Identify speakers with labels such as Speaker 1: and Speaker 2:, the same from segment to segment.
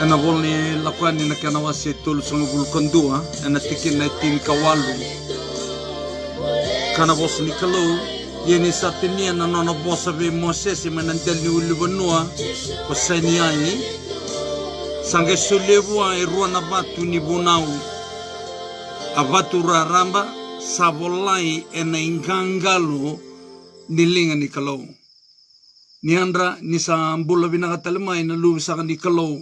Speaker 1: Ana volni lakwani na kana wasi tulu sanga bulkandua ana tikin na tini kawalu kana bos ni kalau yeni satini ana nona bosa be Moses menandel ni ulubanua pasani ani sanga sulevu ai ruana batu ni bunau abatu raramba sabolai ena ingangalo nilinga ni kalau ni andra ni sa mbula binakatalmay na luwisaka ni kalau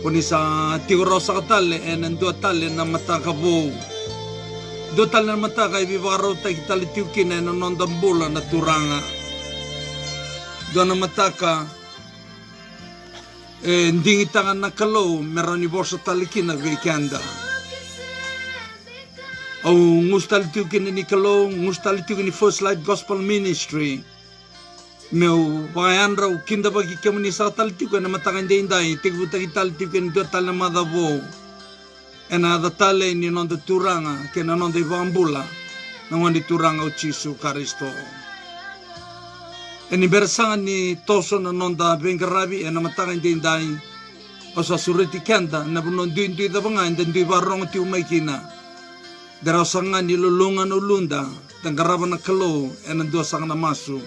Speaker 1: kuni sa tigoro sa katale en dua tale na matakabo dua tale na mataka ibibaro ta kitali tiukin en nondambula na turanga dua na mataka ndingi tangan na kalau merani borsa talikina vekanda au ngustal tiukin ni kalau ngustal tiukin ni First Light Gospel Ministry meu bayandra kinda bagi kemuni sa taltiku na matakan dindai tigbu tagi taltiku ni dua tal na madabo ena da tale ni non de turanga ke na non de bambula na wandi turanga ucisu Kristo eni bersangan ni toso na non da bengarabi ena matakan dindai osa sureti kanda na bunon duin da banga dan dui barong ti umaikina darasangan ni lulungan ulunda dan garaban na kalo ena dua sang na masu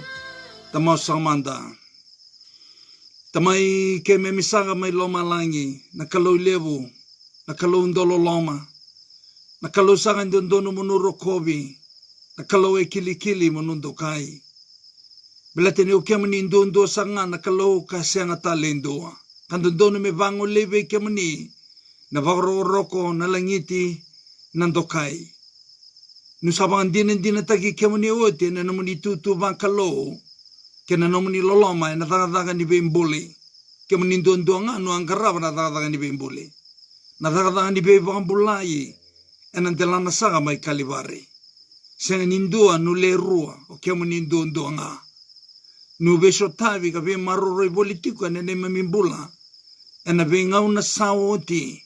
Speaker 1: tamaw sa manda tamay ke memisaga may loma langi nakalaw levo nakalaw ndolo loma nakalaw sangan dondono munuro kobi nakalaw e kilikili munundo kai belate ni ukemani ndondo sanga nakalaw kasi ang atalendo kandondo me bango leve kemani na roko na langiti nandokai nusabangan din tagi kemani ote na namuni tutu bangkalo kena nomuni loloma na daga ni bembole ke menindon doanga no angkara na daga ni bembole na daga ni bembulai enan telana saga mai kalibare sen nindua no le rua o ke menindon doanga no beso tavi ka be maroro politiko ne memimbula ena be ngauna sawoti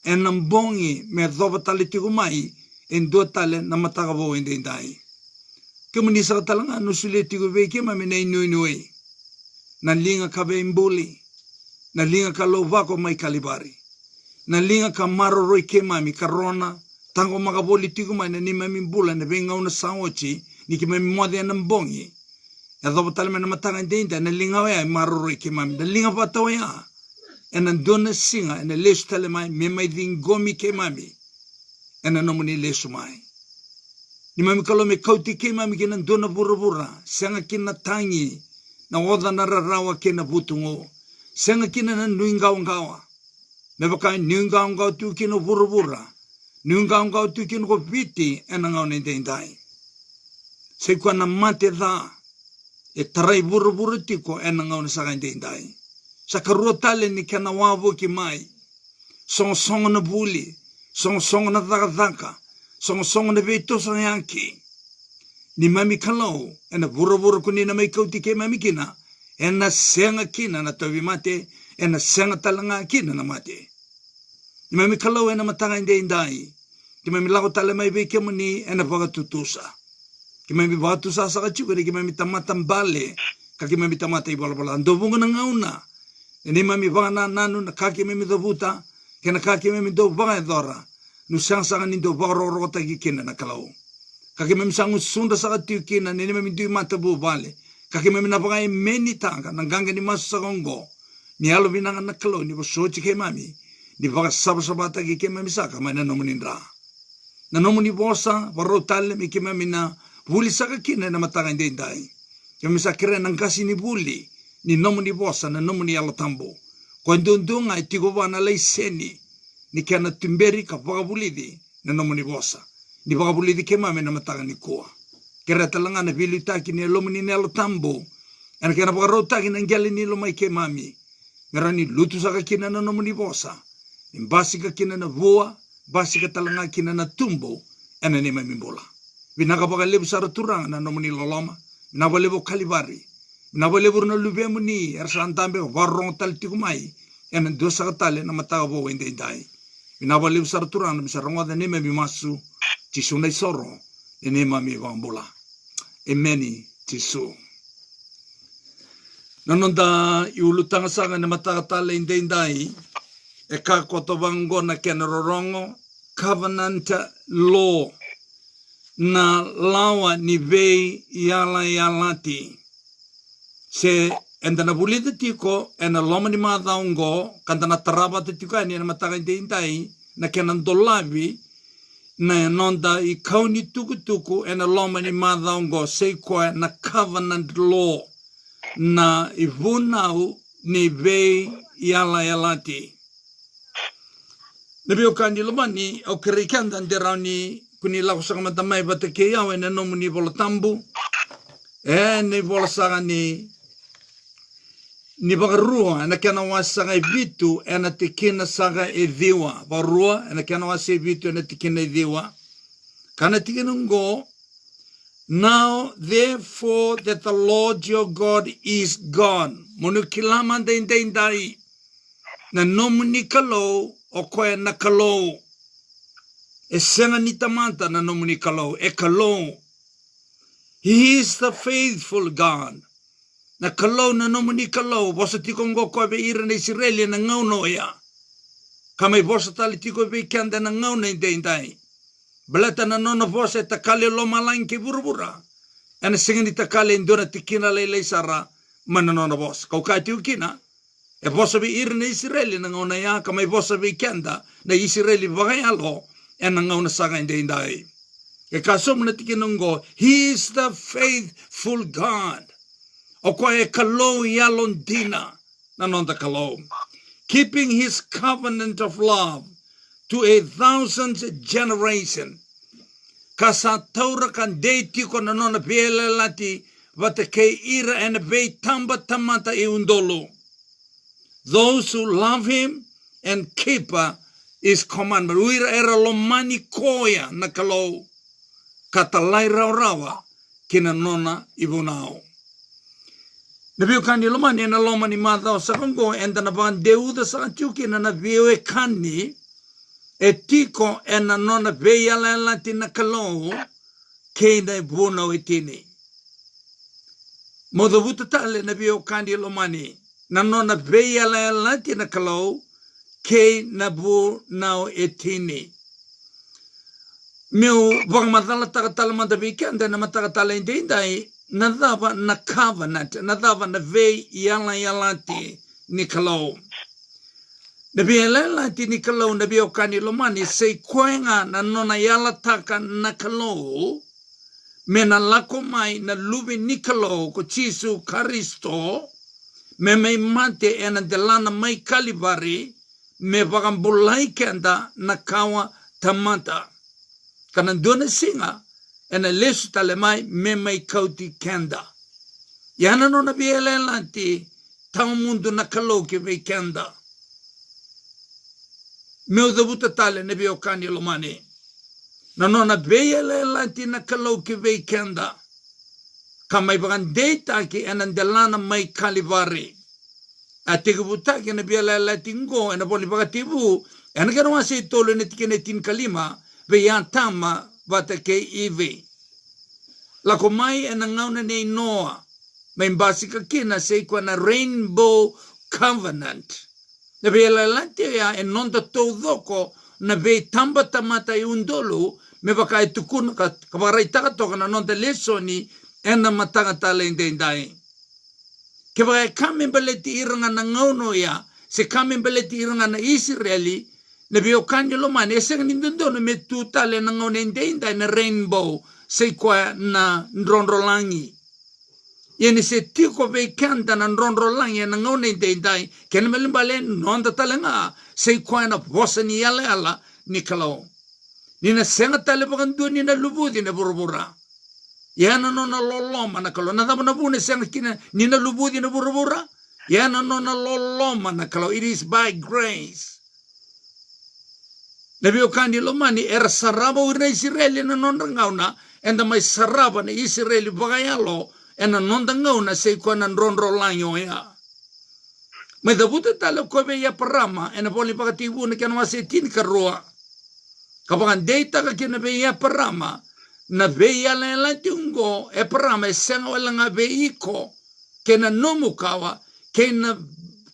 Speaker 1: enam bongi me doba talitiku mai en do tale na mataga bo indai kemuni sa talanga no suleti go veke mami na inuinui na linga ka bembuli na linga ka lovako mai kalibari na linga ka maroroi ke mami karona tango maga politiko mai na ni mami bula na benga una saochi ni ke mami mode na mbongi ya do talme na matanga deinta na linga wa maroroi ke mami na linga patawa ya ena dona singa ena lesu tale mai me mai dingomi ke mami ena nomuni lesu mai ni mami kalau me kauti ke mami kena dona bura-bura senga kena tangi na oda na rarawa kena butungo senga kena na nuingao-ngawa me bakai nuingao-ngao tu kena bura-bura nuingao-ngao tu kena ko piti ena ngao nendendai sekua na mate da e tarai bura-bura tiko ena ngao na nendendai sakarua tale ni kena wavo ki mai song-song na buli song-song na dhaka-dhaka song na beto sa yanki ni mami kalau ena bura-bura kuni na may kauti ke mami kina ena senga kina na tawi mate ena senga talanga kina na mate ni mami kalau ena matanga indai ki mami lako tala may beke muni ena pagatutusa ki mami pagatusa sa kachukari ki mami tamatambale kaki mami tamata ibala-bala andobunga na ngauna ni mami banga nanu na kaki mami dobuta kena kaki mami do banga dora nusang sangan nindo baroro tagi kina na kalau kaki memi sangu sunda sa tiu kina nini memi dui mata bu bale kaki memi napakai meni tanga nanganga ni masu sa kongo ni alo binanga na kalau ni bosochi ke mami ni baka saba tagi ke memi saka mai na nomunindra na nomuni bosa baro tale mi ke memi na buli saka kina na matanga indai kemi sakire nang kasi ni buli ni nomuni bosa na nomuni alo tambo kwa ndondonga itigo bana lai seni ni kana timberi ka pagabulidi na nomuni bosa ni pagabulidi ke mame na matanga ni koa kera talanga na bilita ki ni lomuni ni alo tambo ana kana pagarota ki nangyali ni lomai ke mami ngarani lutu saka kina na nomuni bosa ni basi ka kina na voa basi ka talanga kina na tumbo ana ni mami bola binaka pagalebu sara turanga na nomuni loloma na balebo kalibari na balebo na lubemu ni ersantambe warong taltikumai ana dosa katale na mataga bo indai Binawali besar turang bisa rongwa dene memi masu cisunai soro dene mami wambula emeni cisu Nanonda iulutanga sanga na matakatala indai e kakotobango na kenarorongo covenant law na lawa ni vei yala yalati se endana bulita tiko ena loma ni madaungo kantana taraba tiko ni na mataka indai na kenandolavi na nonda i kauni tuku ena loma ni madaungo se kwa na covenant law na ivunau ni vei yala yalati. Nabi okani lomani o kerikanda nderani kuni lako saka matamai bata ke yawe na nomu ni vola tambu ni vola saka ni bagarua na kena wasaka e vitu na tekina saka e viwa barua na kena wasa e vitu na tekina e viwa kana tekina ngo. Now, therefore, that the Lord your God is God. Munu kilama dai na nomu ni kalou o koe na kalou. E senga ni tamanta na nomu ni kalou. E kalou. He is the faithful God. Na kalou na nomu ni kalou. Bosa tiko ngo koe be ira na Israeli na ngauno ya. Kamai bosa tali tiko be kanda na ngauno dai. Belata na nona voce takale lo malang ke burubura. Ana singani takale indona tikina lele sara mana nona voce. Kau kai tiukina. E voce bi irna Israeli na ngona ya kama voce bi kenda na Israeli bagayalo na ngona sanga indai. E kasom na tikina ngo he is the faithful God. O ko e kalo yalondina na nonda kalo. Keeping his covenant of love to 1,000 generation. Kasa taura kan deiti ko na nona pele lati vata ke ira and be tamba tamata e undolo. Those who love him and keep his commandment. Uira era lomani koya na kalau katalai rawa kina nona ibunao. Nabi kani lomani na lomani madao sakongo enda na ban deuda sa chuki na viewe kani e tiko e na nona veia la tina kalou ke na buona e tini. Modo vuta tale na vio kandi lomani na nona veia la tina kalou ke na buona e tini. Meu wang matala takatala mata vikenda na matakatala indai na dava na covenant na dava na vei yalati ni kalou. Nabi elela tini kalau nabi okani lomani sei koenga na nona yala taka na kalau mena lako mai na lubi ni kalau ko Jesu Kristo me mai mate ena delana mai kalibari me bagambulai kenda na kawa tamata kana dona singa ena lesu tale mai me mai kauti kenda yana no nabi elela ti tau mundu na kalau ke ve kenda. Meu dabuta tale na vio kani lomani. Na nona veia le lanti na kalau ki vei kenda. Kamai bagan deita ki enan delana mai kalivari. A teke buta ki na via le lanti ngo ena boli bagatibu. Ena kera wasi tolo ne tikene tin kalima veia tama vata ke iwi. Lako mai ena ngauna nei noa. Mai mbasika kina seikwa na Rainbow Covenant. Na vei lalante ya e nonda tau doko na vei tamba tamata i undolu me baka e tukuna ka kawarai taka toka na nonda lesoni e na matanga tala indai. Ke baka e kame beleti iranga na ngauno ya se kame beleti iranga na Israeli na vei o kanyo lomani e senga nindundono me tu tale na ngauno indai na rainbow se kwa na nronrolangi. Yeni se tiko vei kanta na nronrolangi na ngauno indai kena melimbale nonda talenga se kwa na vosa ni ala ni kalau. Nina senga tale bakandu ni na lubudi na burubura. Yana no na loloma na kalau. Nada na bune senga kina ni na lubudi na burubura. Yana no na loloma na kalau. It is by grace. Nabi okandi lomani era saraba urna Israeli na nonda ngauna. Enda mai saraba na Israeli bagayalo. Ena nonda ngauna se kwa na nronrolangi ya. May dabuta talo kobe ya parama ena poli pakatibu na kena wasi tin karua. Kapag data ka kina be ya parama na be ya la tungo e parama senga wala nga be iko kena nomu kawa, kena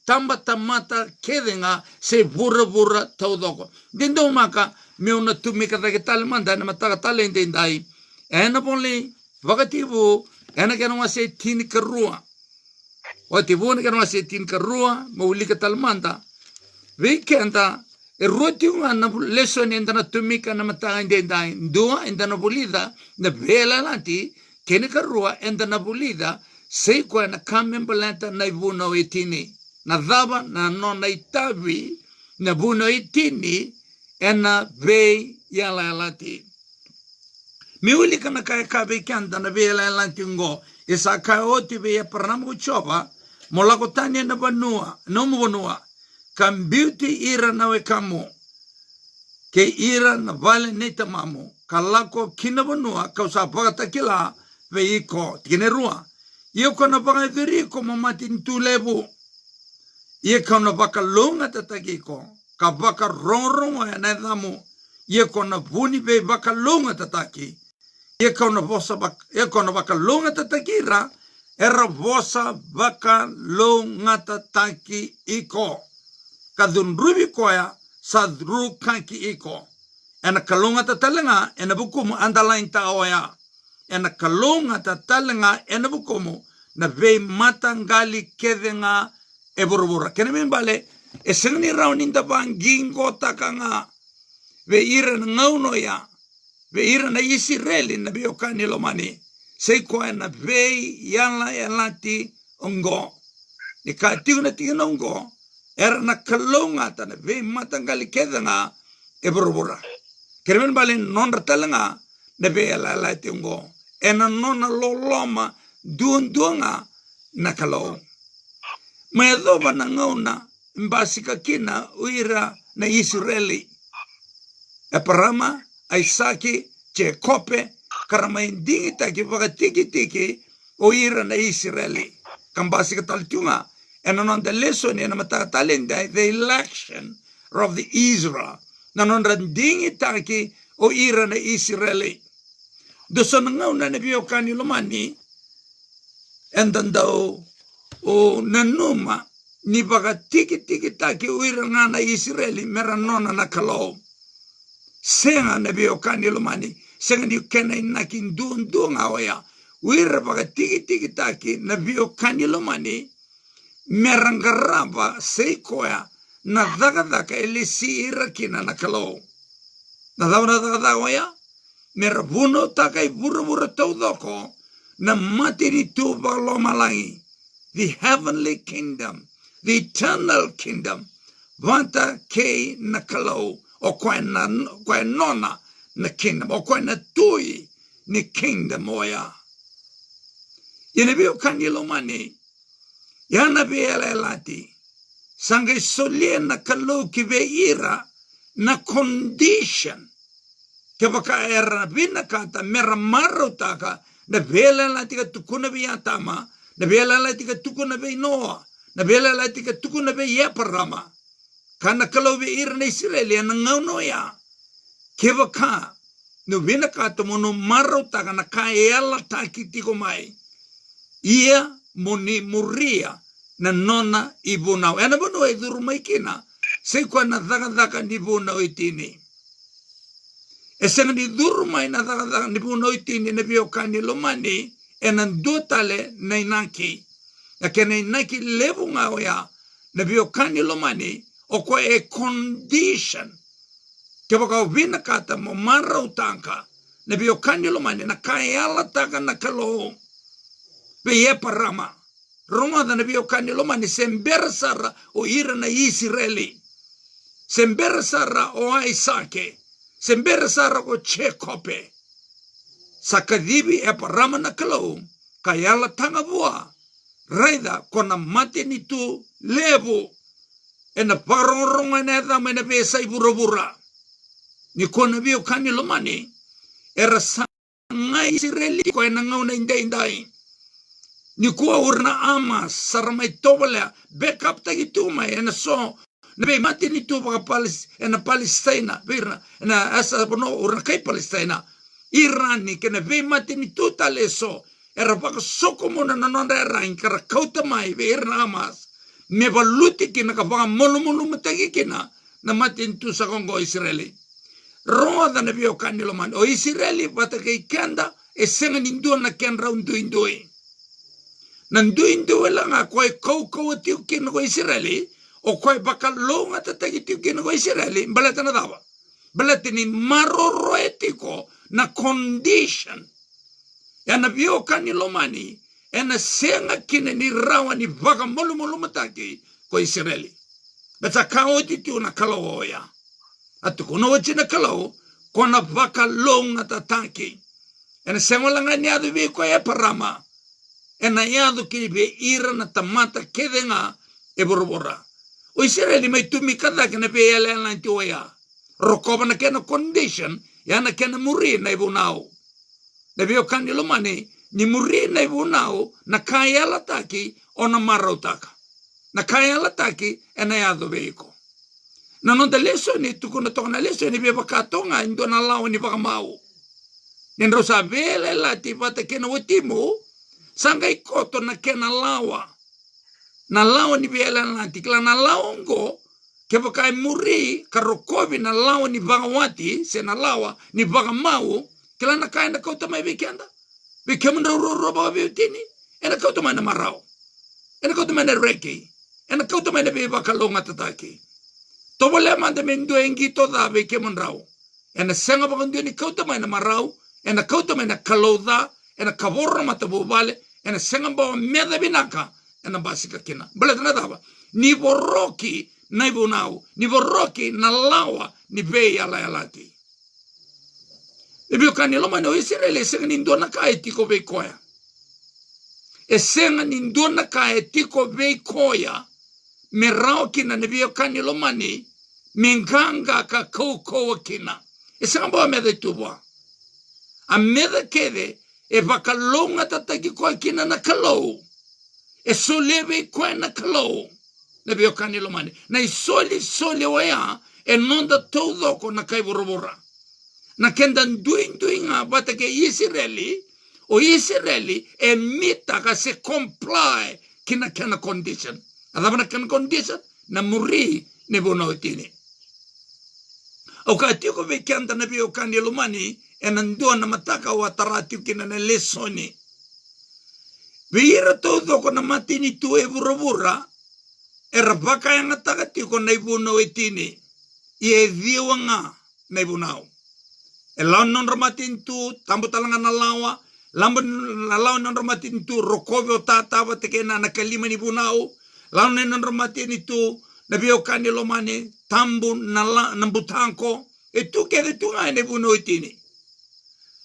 Speaker 1: tamata kedenga se vura taudoko. Dindo maka meuna tumika take talemanda na mataka talente dai. Ena pole vakativu ena kena se tini karua. Wativu na kena se tini karua maulika talemanda. Weekenda erotiunga na lesson enda na tumika na mataka dai. Dua enda na bolida na vela lanti kena karua enda na bolida sei kwa na kamembalanta na ivuna wetini. Na dhaba na nona itavi na buno itini ena vei yala lati. Miuli kana kaya kabe kanda na vei yala lati ngo. Isa kaya oti vei paranamu kuchoba. Molako tanya na banua. Nomu banua. Kam beauty ira nawe kamu. Ke ira na vale neta mamu. Kalako kina banua. Kausa pagata kila vei iko. Tine rua. Iyo kona pagaviri ko mamati ntulebu. Ia kona baka longa tataki ko. Ka baka rongo ya naithamu. Ia kona vuni be baka longa tataki. Ia kona baka longa tataki ra. Era vosa baka longa tataki iko. Ka dunrubi koya sa dru kanki iko. Ena kalonga tatalenga ena bukumu underline ta oya. Ena kalonga tatalenga ena bukumu na vei matangali kedenga e borobora. Kena mimbale, e sengni rauninda bang gingo takanga, ve ira na ngauno ya, ve ira na Israeli na biokani lomani, sei koe na vei yala yalati ongo. Ni ka tiu na tina ongo, era na kalonga ta na vei matangali kedanga e borobora. Kena mimbale non ratalanga na vei yala yalati ongo. E na nona loloma duonga na kalong. Maya dhoba na ngauna mbasika kina uira na Israeli. E parama, Aisaki, Jacobe, karama indingi taki waka tiki o ira na Israeli. Kambasika talitunga. And on the lesson na matatalinda, the election of the Israel. Nanon randingi taki o ira na Israeli. Doso na ngauna na biyokani lumani. And then daw o nanuma ni baka tiki taki uira na Israeli mera nona na kalau. Senga na biokani lumani. Senga ni kena inakin duon awaya. Uira baka tiki taki na biokani lumani. Mera ngaraba seikoya na daga elisi irakina na kalau. Na daga waya. Mera buno takai buru taudoko. Na mati ni tuba lomalangi. The heavenly kingdom, the eternal kingdom, vanta kei na kalau, o koe nona na kingdom, o koe na tui ni kingdom oya. Yene bio kanyi lomani, yana biela lati, sangai solie na kalau ki ve ira na condition, ke baka era bina kata mera maru taka, na vela lati ka tukuna biatama, na bela la tika tuku na be Noa. Na bela la tika tuku na be Yeparama. Kana kalau be ira na Israeli na ngauno ya. Keva ka. No vina ka tomono maro taka na ka eala taki tiko mai. Ia moni muria na nona ibunau. Ena bono e duru maikina. Sei kwa na dhaka ni bunau itini. E senga ni duru mai na dhaka ni bunau itini na biokani lomani. Enan dotale na inaki. Ya kena inaki levu ngao ya. Na biokani lomani. O kwa e condition. Ke waka vina kata mo mara utanka. Na biokani lomani. Na kaya ala taka na kalo. Be ye parama. Roma da na biokani lomani. Sembera sara o ira na Israeli. Sembera sara o Aisake. Sembera sara o Chekope. Sakadibi e parama na kalau, kayala tanga bua, raida kona mati ni tu levo, e na parongonga na edha me na besa i bura. Ni kona bio kani lomani, e rasa ngai Israeli ko e na ngau na indai. Ni kua urna ama, saramai tobala, backup tagi tuma, e na so, na be mati ni tu baka e na Palestina, virna, e na asa bono urna kai Palestina, Iran ni kena ve mati ni tuta leso era baka soko mona na nonda rain kara kauta mai ve irna amas me valuti kina ka baka molo matagi kina na matin tu sa kongo Israeli roda na bio kanilo man o Israeli bata kay kanda e senga nindu na ken round indoi nandu indoi la nga koy kau tiu kina ko Israeli o koy baka longa tatagi tiu kina ko Israeli balata na dawa balata ni maroro etiko na condition yana bio kanilo mani ena senga kina ni rawa ni baka molo matagi ko Israeli bata kaoti tiu na kaloya atu kono wachina kalau kona baka longa tataki ena sengolanga ni adu bi ko e parama ena yadu ki be ira na tamata kedenga e borbora o Israeli mai tumi kada kena be ele na tioya rokoba na kena condition yana kena muri na ibunao na bio kanilo mane ni muri na ibunao na kaya lataki ona marotaka na kaya lataki ena yadu beiko na non de leso ni tu kono tona leso ni be bakatonga indo na lao ni bakamau nen rosa vele la ti pata kena wetimo sanga ikoto na kena lawa na lawa ni be la na tikla na laongo ke bakai muri karokobi na lawa ni bagawati se na lawa ni bakamau kila na kaenda kota mai bekenda be kemunda roba be tini ena kota mai na marao ena kota mai na reki ena kota mai na be bakalonga tataki tobole mande mendo engi toda be kemonrao ena senga bakandu ni kauta mai na marau ena kauta mai na kalodha ena kavorra matabu vale ena senga ba meda binaka ena basika kina bale na dava ni boroki na ibunau ni boroki na lawa ni be ala alati ebio kanilo mano Israeli senga ni ndona ka etiko be koya e senga ni ndona ka etiko be koya merao kina nebio kanilo mani menganga ka koko kina e samba mede tuwa a mede kede e bakalonga tataki ko kina na kalo e soleve ko na kalo ne bio kanilo mani na soli wea e nonda todo ko na kai borobora na kenda duinga bata ke Israeli o Israeli e mita ka se comply kina kana condition adabana kana condition na muri ne bonotini o ka tiko be kanta na bio kanilo mani e nandua na mataka o atarati kina na lesoni vira todo ko na matini tu e burabura e rabaka yang ataka tiko na ibuno etini e viwanga na ibunao e lao non ramatin tu tambo talanga na lawa lambo na lao non ramatin tu rokobe o tatawa teke na nakalima ni bunao lao non ramatin tu na bio kanilo mani tambu na butanko e tu kede tu ngai ne buno itini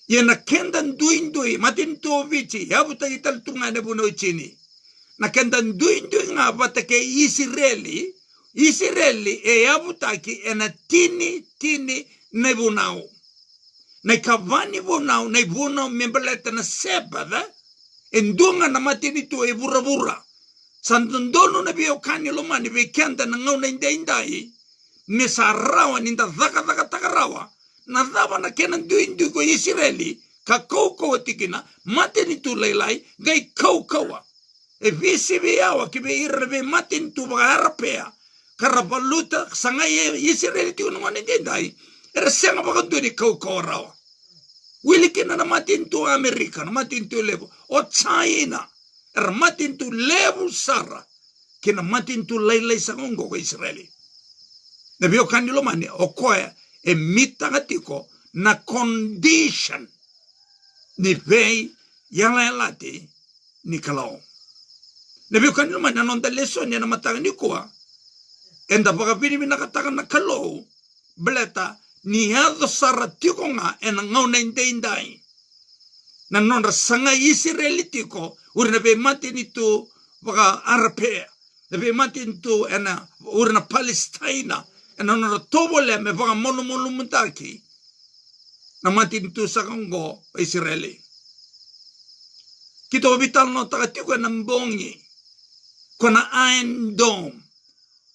Speaker 1: ye na kendan duindui matin tu vici ya buta ital tu ngai ne buno itini na kendan duindui nga bata ke Israeli e ya buta ki ena tini ne bunao na kavani bunao ne bunao membeleta na sebada endunga na matini tu e burabura santondono na bio kanilo mani be kenda na ngauna indai me sarawa ninda dhaka takarawa na dhava na kenan duindu ko Israeli ka koko tikina matini tu leilai gai kaukawa e visi biawa ki be irbe matin tu bagarapea karabaluta sangai Israeli tu no mani indai era senga bakandu ni kaukawa rawa wili kena na matin tu Amerika na matin tu levo o China er matin tu level sara kina matin tu leilai sangongo ko Israeli na bio kanilo mani o koe e mitangatiko na condition ni vei yala lati ni kalao na bio kanilo mani non da lesson ya na matanga ni koa enda baka pini minakataka na kalao bleta ni hado sara tiko nga ena ngauna indai na non sanga Israeli tiko urna be matin itu baka arapea na be matin tu ena urna Palestina ena non tobole me baka mono mutaki na matin tu sakango Israeli kito vital no takatiko na mbongi kona Iron Dome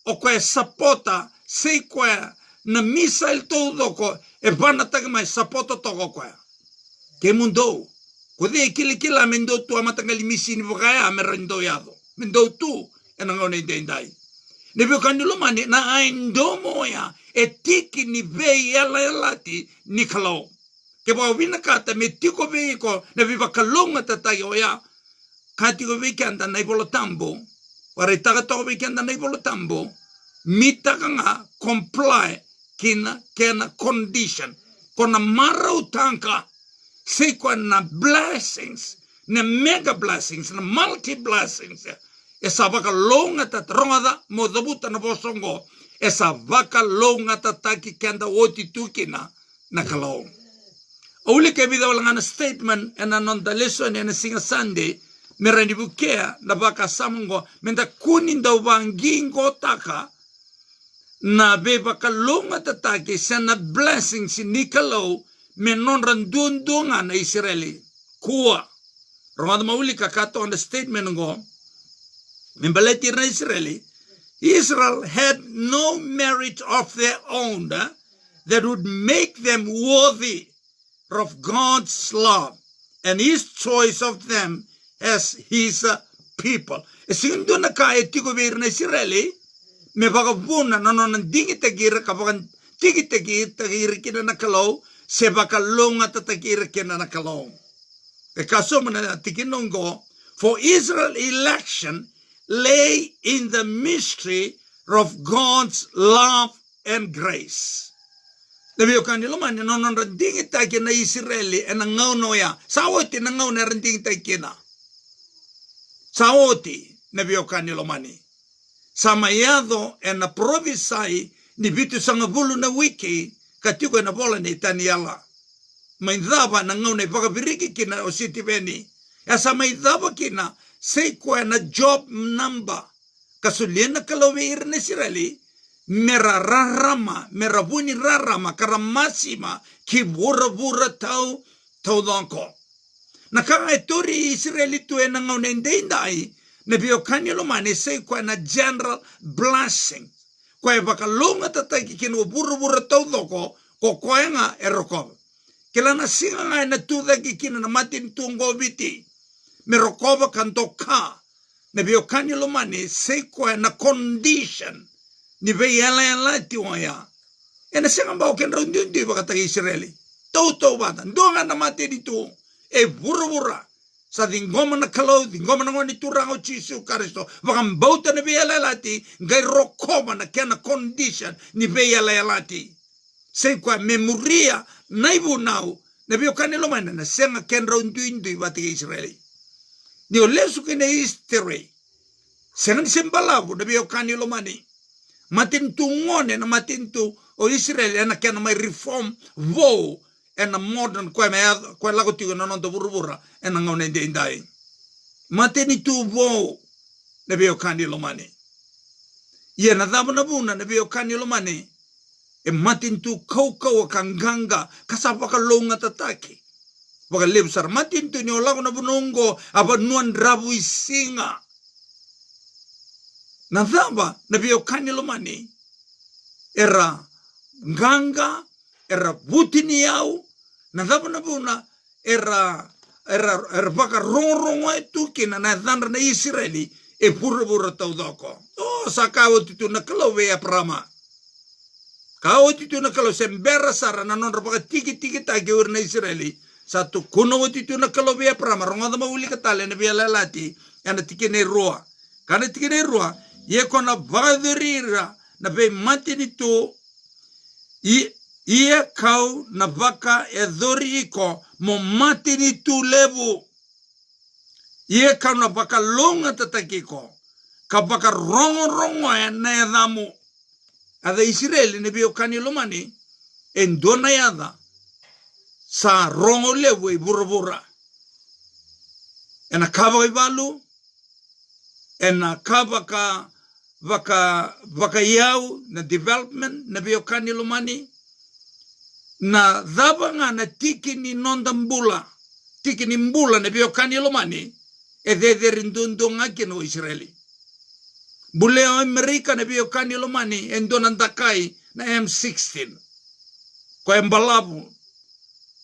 Speaker 1: o kwa sapota sei kwa na missile todo ko e bana taka mai sapota toko kwa ke mundo Ode kilikila mendo tu amatangali misini vokaya merendo yado. Mendo tu enangone dendai. Nebio kanilo mani na aindomo ya etiki ni vei yalati nikalo. Ke ba wina kata me tiko vei ko na viva kalonga tatai oya. Kati ko vei kanda na ibolo tambo. Ware taga toko vei kanda na ibolo tambo. Mitaka nga comply kena condition. Kona mara utanka. Se kwa na blessings. Na mega blessings. Na multi blessings. Esa vaka longa tatarongada mo dabuta na bosongo. Esa vaka longa tataki kenda oti tukina na kalong. Uli ke vida wala nga statement ena non da lesson ena singa Sunday merani bukea na vaka samungo menda kunin daw bangingo taka na be vaka longa tataki sana blessings ni kalong menon randundunga na Israeli kuwa. Rongada mauli kakato on the statement ngo Membaleti na Israel had no merit of their own that would make them worthy of God's love and his choice of them as his people. Esindo na kaya tiko beir na Israeli, me bakabuna nanon dingi tagir kabakan tigi tagir kina nakalaw, se bakalonga tatagir kina nakalaw. E kaso mana tikinongo, for Israel election lay in the mystery of God's love and grace. Nabi kanilo man non rending itake na Israeli en ngau noya. Sawoti na ngau na rending itake na. Sawoti nabi kanilo mani. Samayado en na provisai ni bitu sangabulu na wiki katiko na bola ni taniala. Maindaba na ngau na pagabiriki kina ositi beni. Ya samaidaba kina say kwa na job number kasulian na kalawir na Israeli mera rarama mera buni rarama karamasima ki bura tau donko nakanga etori Israeli tu enanga unendendai na biokanyelo mane say kwa na general blessing kwa bakalonga tataki kino bura tau donko ko koenga eroko kila na singa nga na tuda kikina na matin tungo biti merokoba kantoka na biokani lomani sekwa na condition ni be yala tiwaya ena senga ba ken rondi bakata Israeli toto bata ndonga na mate ditu e burura sa dingoma na kalo dingoma na ngoni turango chisu karisto bakam bauta na be yala ti ngai rokoba na kena condition ni be yala ti sekwa memoria naibu nau na biokani lomani na senga ken rondi bata Israeli Dio lesu kene history. Sengan sembalabu na biokani lomani. Matin tu ngone na matin tu o Israel ena kena mai reform wo ena modern kwa lago tigo na nondo burubura ena ngone ndai. Matin tu wo na biokani lomani. Ye na dabu na buna na biokani lomani. E matin tu kau kanganga kasapa kalonga tataki. Baka lebsar matin tu ni olago na bunongo aba nuan rabu isinga. Nadaba na biokani lomani era nganga era butini yau nadaba na buna era baka rongo etu kina na dhandra na Israeli e pura tau doko. Oh sakawo titu na kalawe ya prama. Kau titu na kalawe sembera sara na non baka tiki tagi ur na Israeli. Satu kuno titu na kalawe ya prama rongo da mauli katale na biya lalati yana tikine roa. Kana tikine roa ye kona vadrira na be matini tu ia kau na baka edhori iko mo matini tu levu ia kau na baka longa tatakiko ka baka rongo na edhamu ada Israeli ne biokani lomani endona yada sa rongo levu i burabura ena kaba ibalu ena kaba ka vaka yau na development na biokani lomani na dhabanga na tiki ni nondambula tiki ni mbula na biokani lomani e de rindundunga kino Israeli buleo Amerika na biokani lomani endonandakai na M16 ko embalabu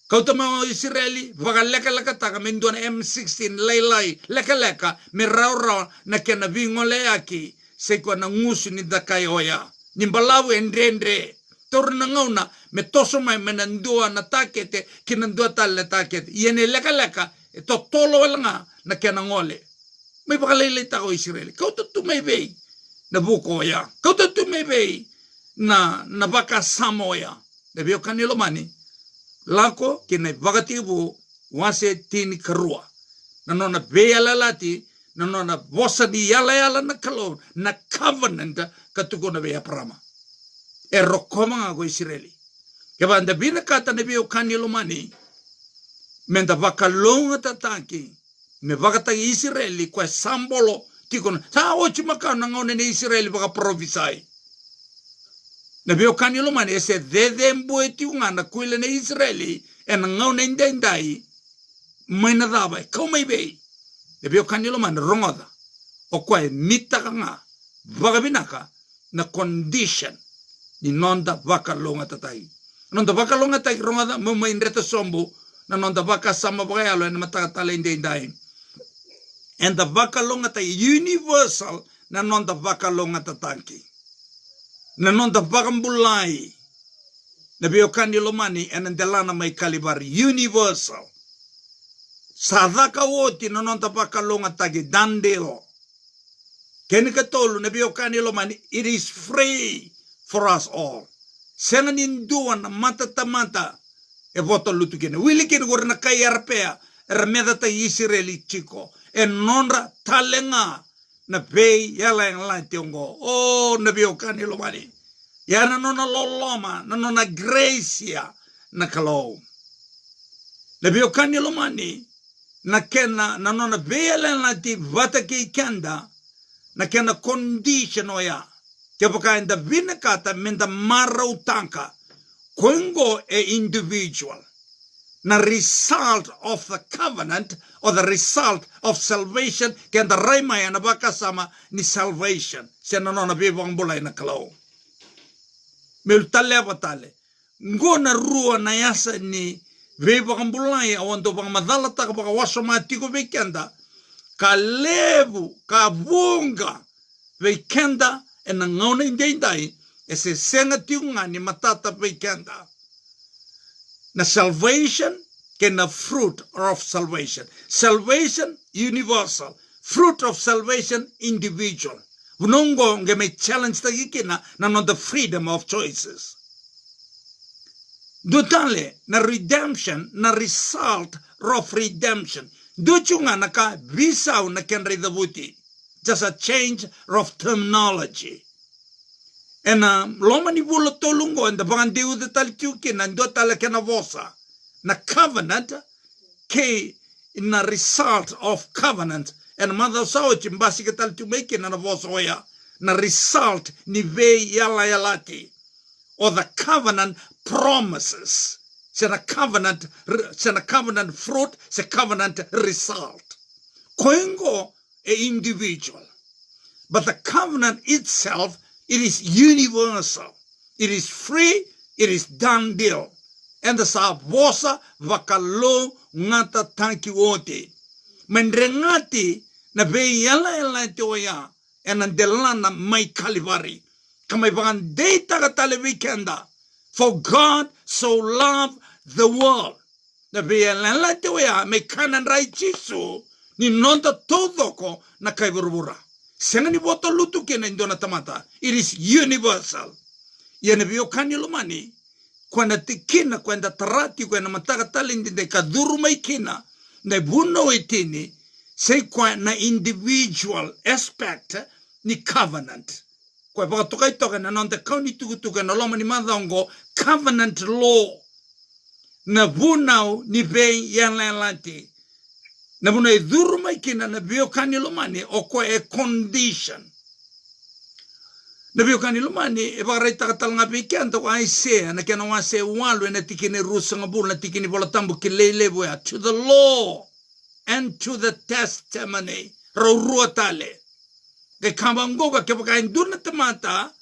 Speaker 1: Kau tama Israeli, baka leka taka menduan M16 lay leka me rau na kena vingole aki se kwa na ngusu ni dakai oya. Nimbalawu endre. Tor na ngauna me toso mai menandua na takete kinandua tale takete. Yene leka to tolo nga na kena ngole. May baka laylay tako Israeli. Kau tu may bay na buko oya. Kau tu may bay na baka samoya. Nabiyo kanilo mani. Lako kina bagatibu wase tini karua. Nanona beala lati, nanona bosa di yala na kalo na covenant katuko na beya prama. E rokoma nga ko Israeli. Kaya anda binakata na biyo kanilo mani, menda bakalonga tataki, me bakata Israeli kwa sambolo tikon. Sa ochi maka nangone ni Israeli baka provisai. Na biyo kanilo mani ese mbuwe tiunga na kuile na Israeli e na ngau na indai may nadabay kau may bay. Na biyo kanilo mani rongoda o kwa mitaka nga baka binaka na condition ni nonda baka longa tatay. Nonda baka longa tatay rongoda mo may inreta sombo na nonda baka sama baka yalo na matakatala indai. And the baka longa tatay universal na nonda baka longa tatangki. Na nonda bakambulai na biyo kanilo mani enandelana may kalibar universal sadaka woti na nonda bakalonga tagi dandelo keni katolu na biyo kanilo mani it is free for us all senga ninduan mata e voto lutu kene wili kene gore na kayarpea remeda ta Israeli chiko e nonra talenga na bei yala yang lain tiongo. Oh, na biyo kanilo mani. Ya na nona loloma, na nona gracia na kalau. Na biyo kanilo mani, na kena, na nona bei yala yang lain ti vata ki kenda, na kena condition oya. Kaya paka enda vinakata menda mara utanka. Kwengo e individual. Na result of the covenant or the result of salvation kenda raima ya nabaka sama ni salvation siya nona bibang bulay na kalau melutale abatale ngo na rua na yasa ni bibang bulay awanto bang madala taka baka waso matiko bekenda kalevu kabunga bekenda ena ngauna indai ese senga tiunga ni matata bekenda na salvation kena fruit of salvation. Salvation universal. Fruit of salvation individual. Unongo nge me challenge tagi kina na no the freedom of choices. Dutale na redemption na result of redemption. Duchunga naka visau na ken redabuti. Just a change of terminology. En loma ni bula tolungo en da bandiu de talchuki na ndo tala kena vosa na covenant ke na result of covenant en mother sauchi mbasi ke talchumeke na vosa oya na result ni ve yala yalati or the covenant promises se na covenant fruit se covenant result koengo e individual but the covenant itself it is universal. It is free. It is done deal. And the sabosa vakalo ngata tanki wote. Mendrengati na be yala toya and andelana mai kalivari. Kamay bagan data katale weekenda. For God so loved the world. Na be yala toya may kanan rai chisu ni nonda todo ko na kaiburubura. Senga ni boto lutu kena indona tamata. It is universal. Yana biyo kanilo mani. Kwanda tikina kwanda tarati kwanda mataka talindinde kaduru maikina. Na buno itini. Say kwa na individual aspect ni covenant. Kwa baka toka itoka na nonte kauni tukutuka na loma ni madhango covenant law. Na bunau ni bei yanlanti. Na buna idhuru maikina na biyo kanilo mani okwa e condition. Na biyo kanilo mani e baka reita katalanga pikianta kwa Isaiah na kena wase walu na tikini rusa ngabulu na tikini bola tambu kilelebu ya to the law and to the testimony. Raurua tale. Kaya kambangoga kia baka induna tamata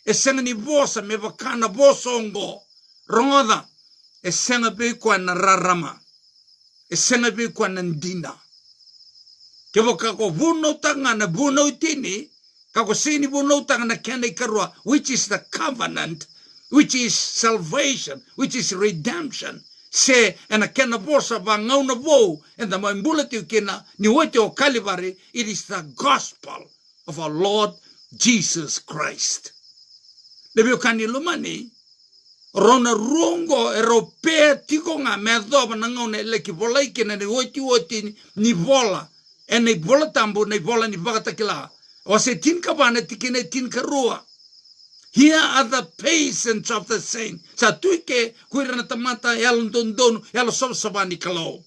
Speaker 1: e senga ni bosa me baka na bosongo. Rongoda e senga be kwa na rarama e senga be kwa na ndina ke boka ko vuno tanga na vuno tini ka ko sini vuno tanga na kene karua, which is the covenant, which is salvation, which is redemption. Se ena kena bosa ba ngauna vo and the mambulati kena ni wote o Calvary. It is the gospel of our Lord Jesus Christ. Lebio kani lumani rona rungo erope tiko nga medoba na ngauna leki volai kena ni wote ni vola and ni vola tambo ni vola ni bagatakila o se tinka bana tikine tinka rua. Here are the patience of the saint. Sa tuike kuira na tamata yalo dondonu yalo sabani kalau.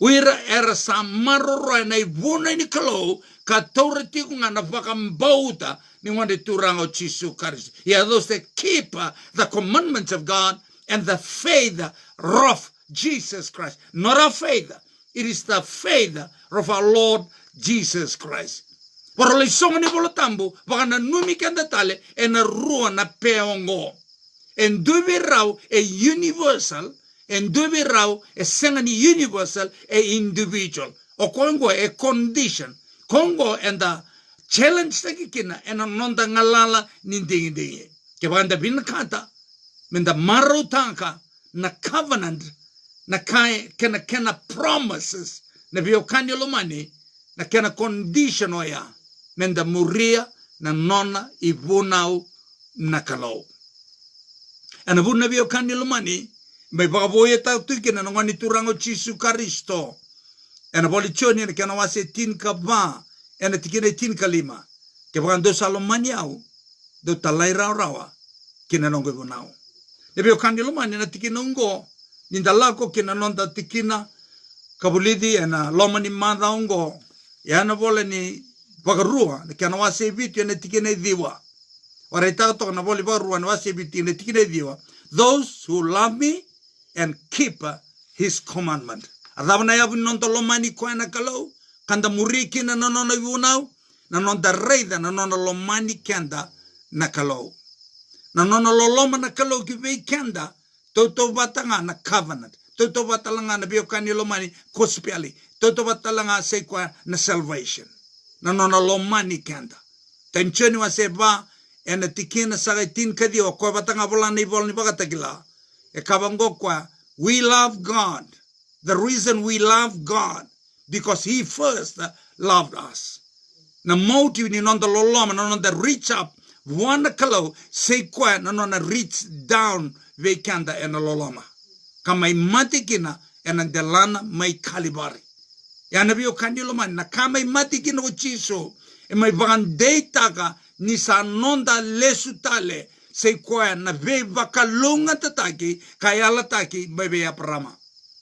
Speaker 1: Uira era sa maroro na ibuna ni kalau ka taurati ko nga na bakambauta ni wande turango Jesu Christ. Yeah, those that keep the commandments of God and the faith of Jesus Christ. Not our faith. It is the faith of our Lord Jesus Christ. Para le songa ni bolotambo, baka na numi kanda tale, e na rua na peongo. En dubi rau e universal, en dubi rau e senga ni universal e individual. O kongo e condition. Kongo and the challenge taki kina, en nonda ngalala nindingi. Ke baka nda binakata, menda maro tanka, na covenant, na kena promises, na biyo kanyo lumani, na kena condition oya. Menda muria na nona ibunau na kalau. Ana buna bio kandi lumani, may bakaboye tautuki na ngani turango Jesu Kristo. Ana boli choni na kana wase tin ka ba, ana tikine tin ka lima. Ke bakando salomani au, do talai rawa, kina nongo bunau. Ne bio kandi lumani na tikine ungo, nindalako kina nonda tikina, kabulidi ana lomani manda ungo, yana bole ni Bagarua, the Kanawase Viti and the Tikine Diwa. Or I thought on a Bolivar and Wase Viti and the Tikine Diwa. Those who love me and keep his commandment. Adavana non the Lomani Quana Kalo, Kanda Murikin and non Yunau, Nanon the Raida, Nanon Lomani Kanda Nakalo. Nanon Loloma Nakalo give Kanda, Toto Batanga na covenant, Toto Batalanga na Biokani Lomani, Kospiali, Toto Batalanga Sequa na salvation. Na nona lomani kanda. Tenchoni wa seba ena tikina sa tin kadi o ko batanga bola ni bol ni bagatagila. E kabango kwa we love God. The reason we love God because he first loved us. Na motive ni nonda loloma na nonda reach up one kalo say kwa na nona reach down ve kanda ena loloma. Kama imatikina ena delana mai kalibari. Ya nabio kandilo man na kama mati kino chiso e mai bandei taka ni sa nonda lesutale se kwa na ve vakalunga tataki kayala taki bebe aprama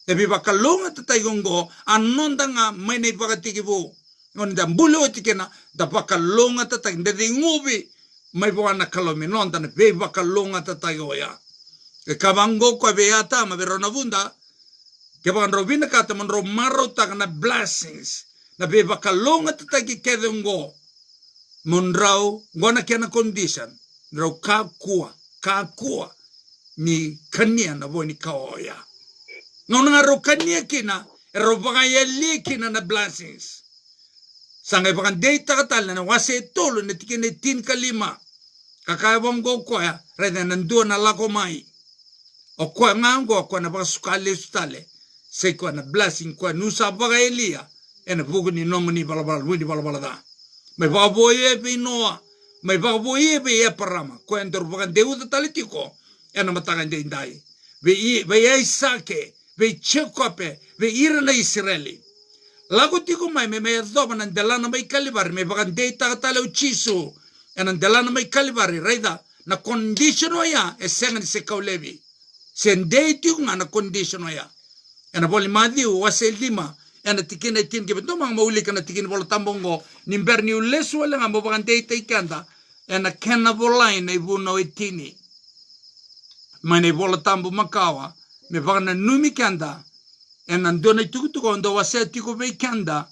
Speaker 1: e ve vakalunga tatagongo anonda nga mene vakatiki bo nonda mbulo tikena da vakalunga tataki de ngubi mai bwana kalomi nonda na ve vakalunga tatagoya e kabango kwa ve ata ma verona bunda ke baka robina kata man ro maro taka na blessings na be baka longa tataki kedongo monrau ngona kena condition ro ka kuwa ni kania na boni kaoya ngona ro kania kina ro baka yeli kina na blessings sanga baka data katal na wase tolo na tikine tin kalima kakaya bongo kwa reda nandu na lako mai o kwa ngango kwa na baka sukale stale se kwa na blessing kwa nusa baga elia ena bugu ni nomani balabala wini balabala da me baboye be noa me baboye be e parama kwa ndor baga deu da talitiko ena mataga ndai be Isake be Chekope be irna Israeli lago tiko mai me doba na delana mai kalibar me baga dei ta tale uchiso ena delana mai kalibar raida na condition ya e senga se kaulevi sendei tiko na condition ya ena boli madiu wase lima ena tikine tin ke beto mang mauli kana tikine bolo tambongo nimberni ulesu wala ngambo bagante ikanda ena kena bolai na ibuno etini mane bolo tambo makawa me bagana numi kanda ena ndone tukutu kondo wase tiko be kanda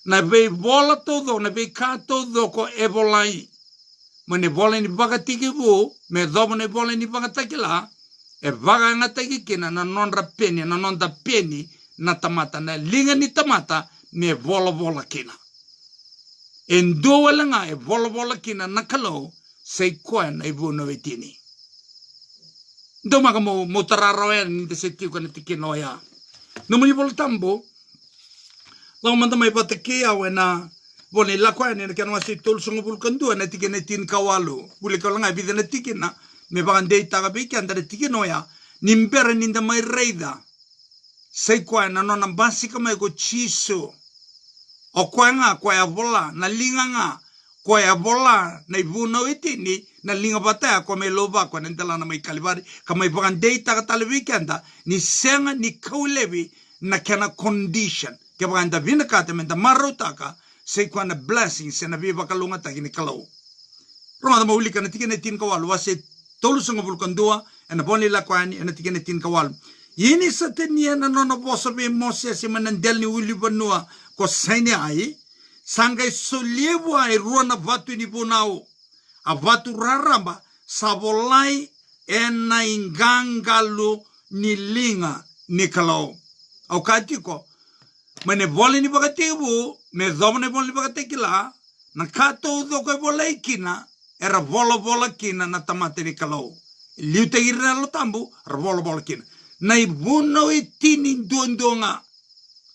Speaker 1: na be bola todo na be ka todo ko ebolai mane bola ni bagatiki bu me dobo ne bola ni bagatakila e vaga ngata kina na nonra peni na nonda peni na tamata na linga ni tamata me vola kina endo wala nga e vola kina na kalau sei koan e vuno etini do maka mo tararawa ni te seti ko na tikino ya no mo vol tambo la manda mai pateke a wena boni la koan ni kana wasi tul sungu bul kandu na tikene tin kawalu bule ko nga bidena tikina me bagande ta ga be kan da tikino ya nimbere ninda mai reida sei koan na nona basika mai ko chiso o koanga ko ya vola na linga nga ko ya vola na ibuno etini na linga bata ko me loba ko nentala na mai kalibari ka mai bagande ta ka tale weekenda ni senga ni kaulebi na kana condition ke baganda vina ka te menta marutaka sei ko na blessings na viva kalunga ta ni kalau roma mo uli kana tikene tin kawal wase tolu sunga bulkandua na boni la kwani na tikene tin kawal yini sa tenia na no bosa be mose se manandel ni uli banua ko saine ai sangai solievo ai ruana vatu ni bonao a vatu raramba savolai ena ingangalo ni linga ni kalau au katiko mane vole ni bagatibu me zomne vole ni bagatekila na kato do ko volei kina era vola kina na tamate ni kalau liute irna lo tambu vola kina na ibuno itini ndondonga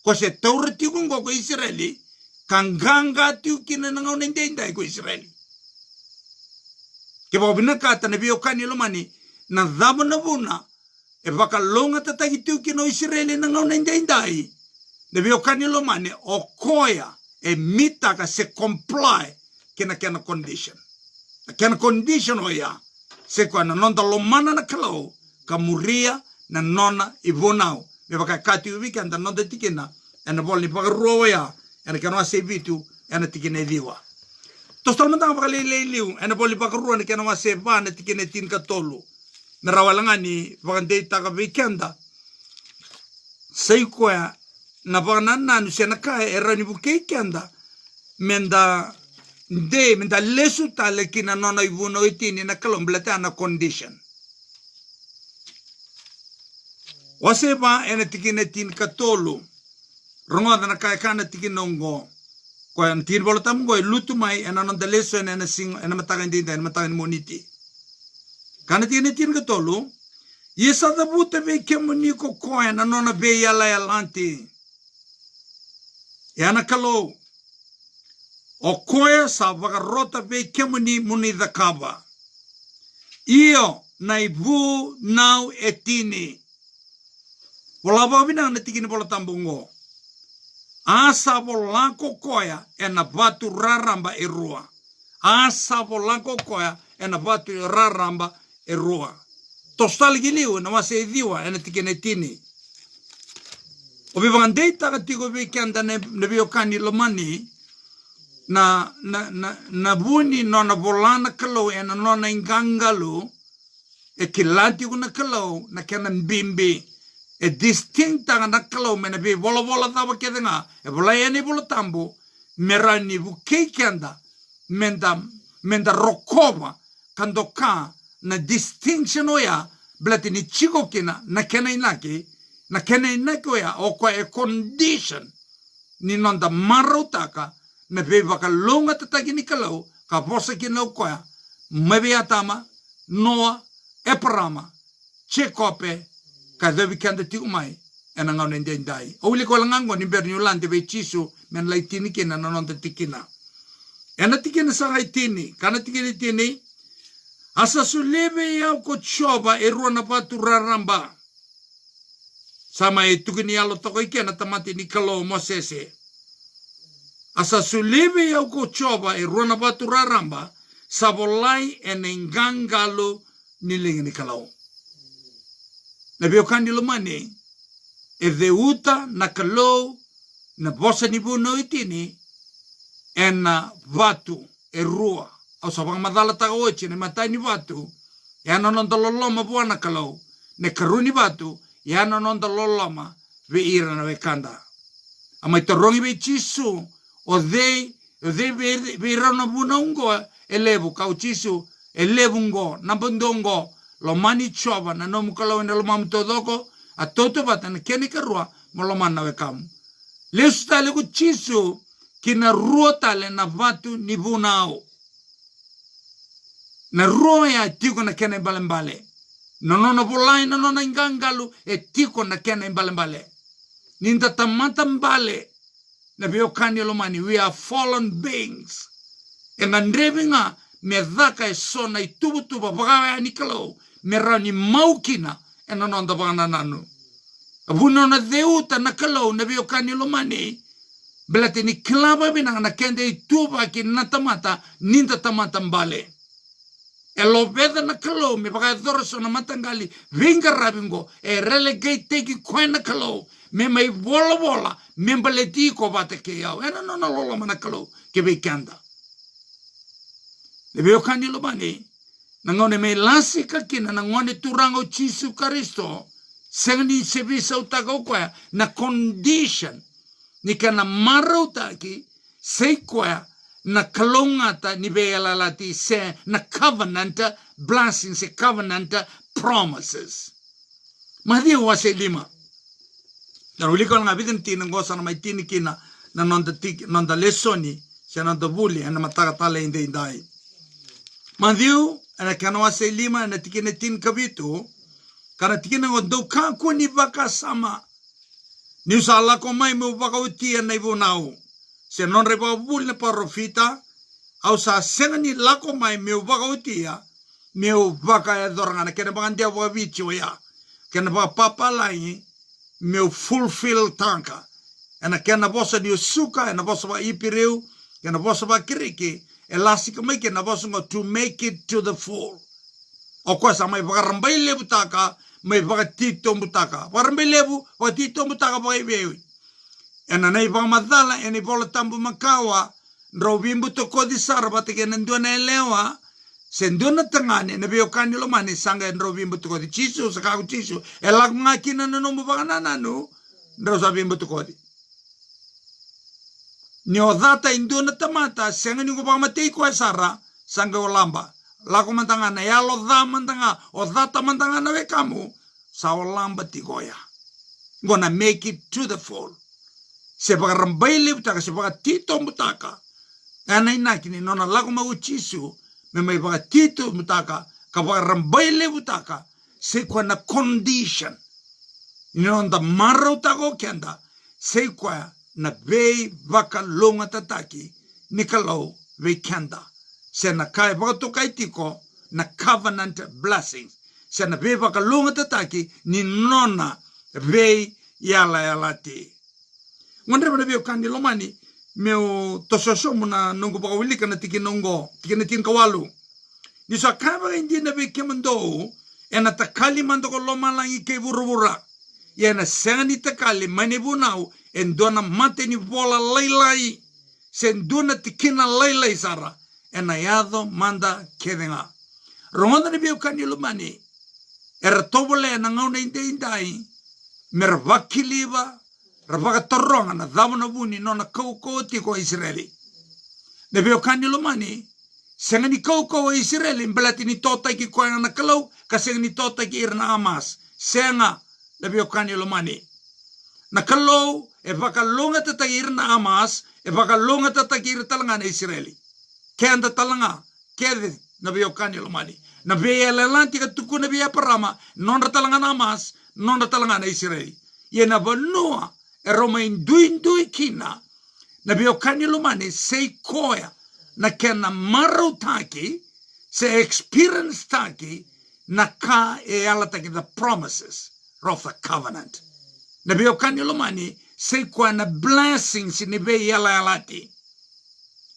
Speaker 1: ko se taurati ko Israeli kanganga tiu kina na ngone ndenda ko Israeli ke bobina kata na biokani lo mani na dhabona buna e baka longa tatagi tiu kina Israeli na ngone ndenda na biokani lo mani okoya e mitaka se comply kina condition kena condition oya se ko na nonda lo mana na kalau kamuria na nona ivonao me baka kati wiki anda nonda tikina ena volni baka roya ena kanwa se bitu ena tikine diwa tostal manda baka liu ena volni baka roya ena kanwa se va ena tikine tin katolu na rawalangani baka deita ka weekenda sei ko na baka nanu se na kai era ni buke kenda menda lesu tale kina nona ivuno itini na kalombleta na condition waseba ena tikine tin katolu ronga na kai kana tikinongo ko an tin bolotam go lutu mai ena non de leso ena sing ena matagan din ena matagan moniti kana tikine tin katolu yesa da bute be kemuni ko ena nona be yala yalanti ena kalo o koe sa wakarota be kemuni muni da kaba io na ibu nau etini Pola babina na tikini pola tambungo. Asa polanko koya ena batu raramba erua. Asa polanko koya ena batu raramba erua. Tostal giliu na wase ediwa ena tikine tini. Obi bandeita katiko beki anda ne biokani lomani na buni nona volana kalau ena nona ingangalo e kilati kuna kalau na kena bimbi e distinta na kalau mena be vola tava kedenga e vola ene vola tambo merani bu kekanda menda rokova kandoka na distinction oya blatini chiko kina na kena inaki oya o kwa e condition ni nonda marutaka me be vaka longa tataki ni kalau ka vosa kina o kwa mebe atama noa eprama chekope ka devi kanda ti umai ena ngau nende ndai o wile ko langango ni berniulante be chisu men laitini kina na nonda tikina ena tikina sa laitini kana tikina tini asa sulebe ya ko choba erona patu raramba sama e tukini alo toko ikena tamati ni kalo mosese asa sulebe ya ko choba erona patu raramba sabolai enengangalo nilingi kalau na biokani lumani e veuta na kalau na bosa ni buno itini ena vatu e rua au sabang madala ta oche ne matai ni vatu ya non dololoma buana kalau ne karuni vatu ya non dololoma ve ira na vekanda ama torongi be chisu o de ve ira na buno ngo elevu kau chisu elevungo na bondongo lo mani chova na no mukalo na lo mamtodoko a toto bata na keni karua mo lo man na wekamu. Lesu tale ku chisu kina ruo tale na vatu ni vunao. Na ruo ya tiko na kena balembale. Nono bulai na nona ingangalu e tiko na kena balembale. Ninta tamata mbale na biokani lo mani. We are fallen beings. E ngandrevinga me dhaka e sona i tubutuba bagawe anikalo me rani maukina e nanonda bana nanu. Abuno na deuta na kalau na biokani lo mani. Belate ni klaba binang na kende i tuba ki natamata ninta tamata mbale. E lo veda na kalau me bagawe dhoroso na matangali vinga rabingo e relegate teki koe na kalau me mai vola me mbaleti ko bate ke yao. E no lola mana kalau ke beikanda. Lebe okani lo bani, nangone me lasi kakina nangone turango Chisu Karisto, sengni sebisa utaka ukwaya na condition ni kana mara utaki sequoia na kalongata ni beyalalati se na covenant blessings se covenant promises. Mahdi wase lima. Na uliko nga bitin tinangosa na may tinikina na nonda lesoni siya nonda buli na matakatala hindi indai. Matthew, ana kanoa se lima na tikina tin kabitu, kana tikina ngondo kako ni baka sama. Ni usala ko mai mo baka utia na ibunau. Se non reba bul na parofita, au sa senga ni lako mai me baka utia, me baka edoranga kena baka ndia baka bicho ya. Kena baka papalai me fulfill tanka. Ana kena bosa di usuka, ana bosa ba ipireu, kena bosa ba kiriki. Elastic make na bosungo to make it to the full. O kosa mai barambai lebu taka, mai bagatito mutaka. Barambai lebu, o tito mutaka ba ibewi. Ena nei bamadala eni bola tambu makawa, robimbu to kodi sarabate ke nenduna elewa, senduna tangane na biokani lo mani sanga robimbu to kodi chisu sakaku chisu. Elak ngakina na nomu baganana nu, robimbu to kodi. Ni o data induna tamata senga ni ko pa matei ko sara sanga olamba la ko mantanga na ya lo da mantanga o data mantanga na we kamu sa olamba tigoya gonna make it to the fall se pa rambaile butaka se pa tito mutaka ana inakini nona la ko mauchisu me mai pa tito mutaka ka pa rambaile butaka se ko na condition inonda maro tako kenda se kwa na vei vaka longa tataki ni kalau vei kenda. Se na kai vaka tokai tiko na covenant blessings. Se na vei vaka longa tataki ni nona vei yala ti. Ngondre mana vei kandi lomani meu tososo muna nungu baka wilika na tiki nungo tiki na tin kawalu. Ni sa kai vaka hindi na vei kemando e na takali mando ko loma langi ke vuruvura. Ya na sengani takali mani bunau en dona mate ni bola lailai sen dona tikina lailai sara en ayado manda kedenga ronda ni biokani lumani tobole na ngauna indai mervakiliva ravaka toronga na davona buni nona koko tiko Israeli ne biokani lumani sengani koko Israeli belati ni tota ki koanga na kalau kasengani tota ki irna amas senga ne biokani lumani na kalau e vakalonga tatagir na amas e vakalonga tatagir talanga na Israeli kenda talanga kede na biokani lomani na biya lelanti ka tuku na biya parama non talanga na amas non talanga na Israeli ye na vanua e roma indui kina na biokani lomani sei koya na kena maru taki se experience taki na ka e alataki the promises of the covenant na biokani lomani sei kwa na blessings ni be yala alati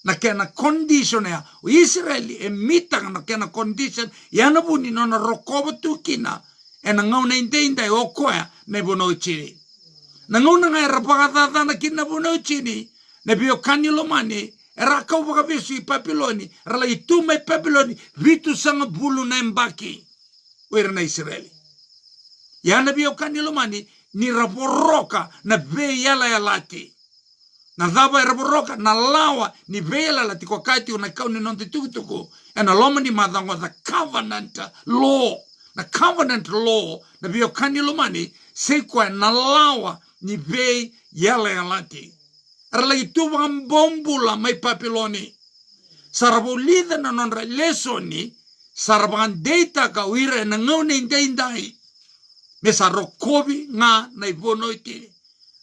Speaker 1: na kena condition ya Israeli e mitang na kena condition ya na buni no na rokobo tukina e na ngau na indeinda e okoya na bono chini na ngau na ngai rapagata na kina bono chini na biokani lomani era kau baka besu i Papiloni rala itu mai Papiloni vitu sanga bulu na mbaki wera na Israeli ya na biokani lomani ni raporoka na ve yala yalati na dhaba raporoka na lawa ni ve yala lati kwa kati una kau ni nonte tukutuku and aloma ni madhango the covenant law na covenant law na bio kanilo mani se kwa na lawa ni vei yale alati arla itu wang bombula mai papiloni sarabo lida na nonra lesoni saraban data ka wire na ngone ndai me sarokobi nga na ivonoiti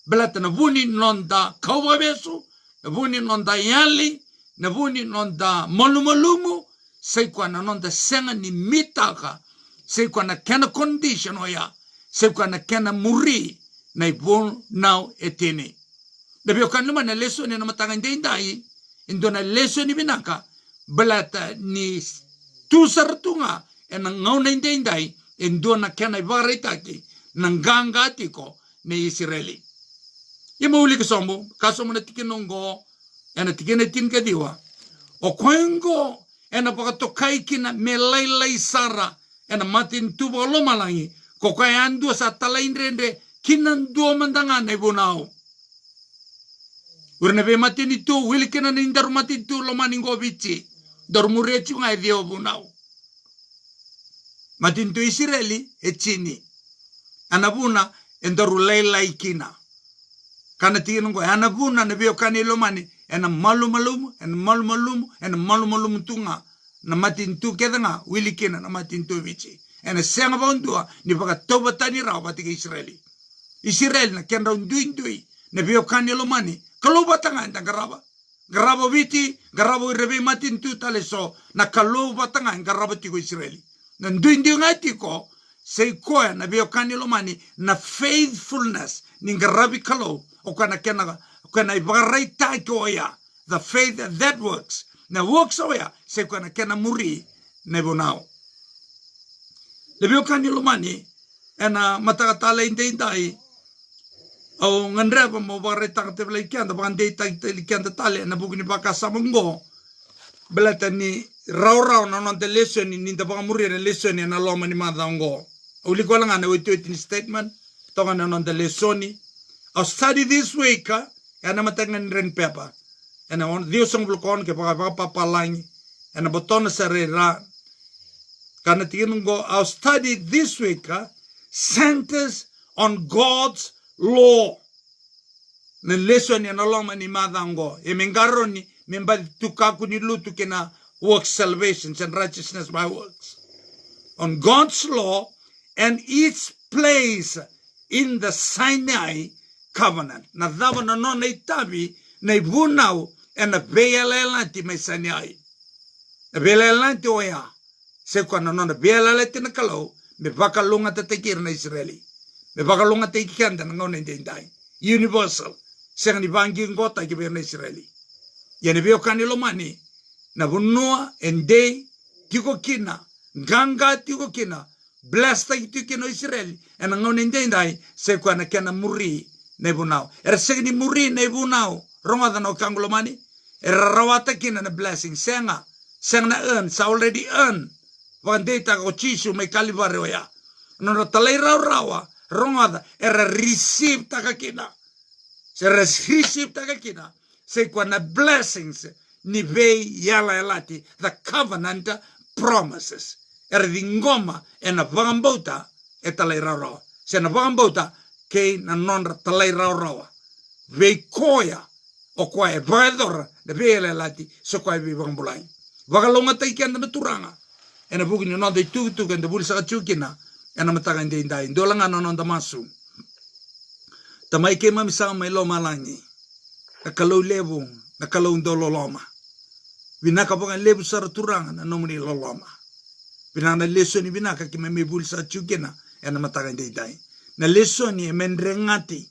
Speaker 1: belata na vuni nonda kawabesu na vuni nonda yali na vuni nonda malumulumu sei kwa na nonda senga ni mitaka sei kwa na kena condition oya sei kwa na kena muri na ivon now etene Dabio kan naman na lesson na matangan dai indo na lesson ni binaka belata ni tusar tunga en ngau na dai indo na kena varetaki nang gangati ko ni Israeli. Imauli kasombo kasomo na tikinongo ena tikinetin kadiwa o kwengo ena pakatokai kina melailai sara ena matin tubo lomalangi ko kaya andu sa talain rende kinan duo mandangan na ibunao. Urna be matin itu wili kina nindar matin tu lomaningo bici dormure chunga dio bunao. Matin tu Israeli echini anabuna endorulai laikina. Kana tingin ko anabuna na bio kanilo mani ena malumalum tunga na matintu kedanga wilikina na matintu bichi ena senga bondua ni baka tobatani raw batika Israel na kenra undui na bio kanilo mani kalau batanga enda garaba biti garaba rebe matintu taleso na kalau batanga garaba tiko Israeli na ndui ngati ko sei koa na bio kanilo mani na faithfulness ni garabi kalau o kana ibarai ko ya the faith that works na works oya se kana kena muri ne bonao le bio kanilo mani ena matakatala indai o ngandra pa mo barai tak te blai kianda bande tak te kianda tale na bugni baka samongo belata ni raw na non de lesson ni nda ba muri na lesson na loma ni madango o li ko langa na wetu ni statement to na non de lesson ni I'll study this week, and I'm taking ren paper. And I want Dios ang blokon ke papalang, and a boton sa rera. Kana tingin go, I'll study this week, centers on God's law. Na lesson yan along ni madango. E mengaro ni membad tukaku ni lutu kena works salvation and righteousness by works. On God's law and its place in the Sinai covenant. Na dhava na no na itabi na ibunau e na bealelanti mai saniai. Na bealelanti oya. Se kwa na no na bealelanti na kalau me bakalunga te tekir na Israeli. Me bakalunga te ikikanda na ngau na indai. Universal. Se nga ni bangi ngota ki na Israeli. Yane beo kanilo mani na bunua endei tiko kina ganga tiko kina blasta tiko kina Israeli. E na ngau na indai se kwa na kena muri nebunau. Era segni muri nebunau. Ronga da no kangulo mani. Era rawata kina na blessing. Senga na earn. Sa already earn. Wakandeta ko chisu may kalibare oya. Nono talay rawa. Ronga da. Era receive taka kina. Era receive taka kina. Say kwa na blessings. Ni vei yala elati. The covenant promises. Era di ngoma. E na vangambota. E talay rawa. Se na vangambota. Kei na non talay rawa. Vei koya o koa e vaedora de vele lati so koa e vangambulai. Vakalonga tai kianda na turanga. E na buki ni non de tu kanda buli sa chukina. E na mataka inde indai. Ndolanga na non da masu. Tamai ke mamisa mai lo malangi. Na kalau lebu, na kalau ndolo loma. Vinaka ponga lebu sara turanga na nomuni lo loma. Vinana lesoni vinaka ki me buli sa chukina. E na mataka inde indai. Na lesoni e mendrengati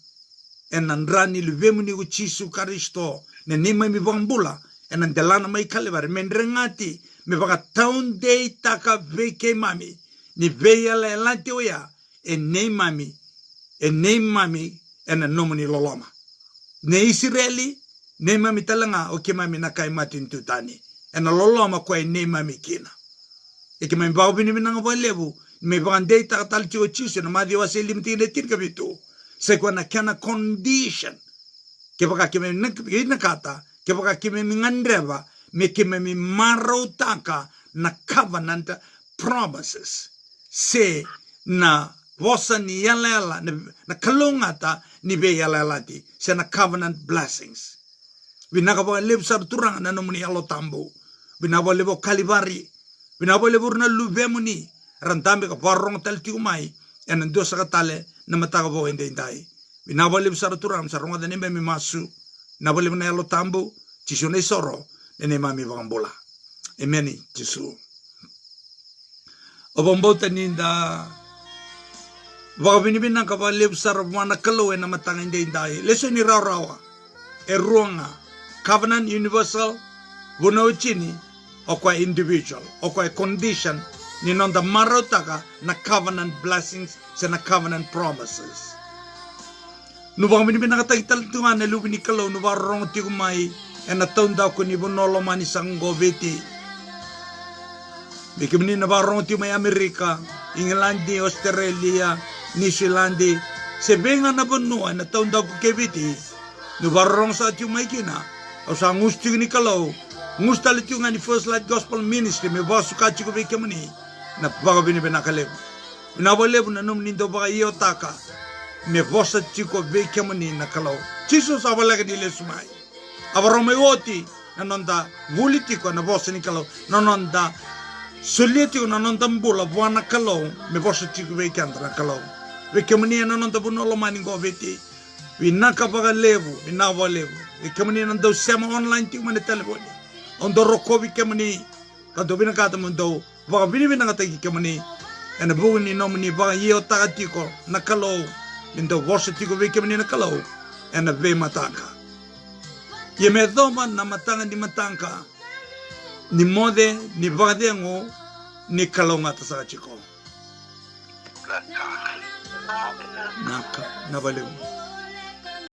Speaker 1: e nandrani luvemu ni uchisu karisto na nima mi vambula e nandelana mai kalibare mendrengati me baka taun dei taka veke mami ni veia le lante oya e nei mami e na nomuni loloma ne Israeli nei mami talanga o ke mami na kai matin tutani e na loloma ko e nei mami kina e ke mami bau bini minanga lebu me bandei ta tal chiu chiu na madi wa selim tine tir kabitu se kwa na kana condition ke baka ke me nakata ke baka ke me ngandreva me ke me marotaka na covenant promises se na vosa ni yala na kalongata ni be yala ti se na covenant blessings. Binaka lebo sar turang na nomuni alo tambo. Binaba lebo kalibari. Binaba lebo na lubemuni. Rantambe ka parong tal tiumay. Yan ang Diyos sa katale na matakabaw hindi inday. Binaba lebo sar turang sa ronga danimbe mi masu. Binaba lebo na alo tambo. Jisu na isoro. Nene mami bakambola. Amen. Jisu. Obambota ninda. Baka binibinang ka pa lebo sar mga nakaloy na matangin hindi inday. Leso ni raw-rawa. Eruanga. Covenant universal, buno chini, o kwa individual, o kwa condition, ni nonda marotaka na covenant blessings sa na covenant promises. Nubang binibin nakatagital tungan na lubi ni Kalaw, nubarong ti kumay, na taon daw ko ni bunolo man isang goveti. Bikim ni nabarong ti may Amerika, England, Australia, New Zealand, sebenga na bunuan na taon daw ko kebiti, nubarong sa ti may kina, o sa ngusti ni Kalaw, ngustalit yung ni First Light Gospel Ministry, may baso ka chiko beke mani, na baka binibin nakalew. Binabalew na nung nindo baka iyo taka, may baso chiko beke mani na Kalaw. Jesus abalaga nila sumay. Abaromay oti, na nonda vuliti ko na baso ni Kalaw, na nonda suliti ko na nonda mbula buwan na Kalaw, may baso chiko beke na Kalaw. Beke mani na nonda bunolo maning goveti. Winaka baga levo, winawa levo. Ikamani nando sama online ti man telepon. Ondo rokobi kamani. Kado binakata mo daw. Baka binibina nga tagi kamani. Ana bugun ni nomani baka iyo takatiko nakalaw. Nindo worship tiko be kamani nakalaw. Ana be mataka. Yeme doma na matanga ni matangka. Ni mode ni badengo ni kalaw nga sa chiko. Naka nabalew.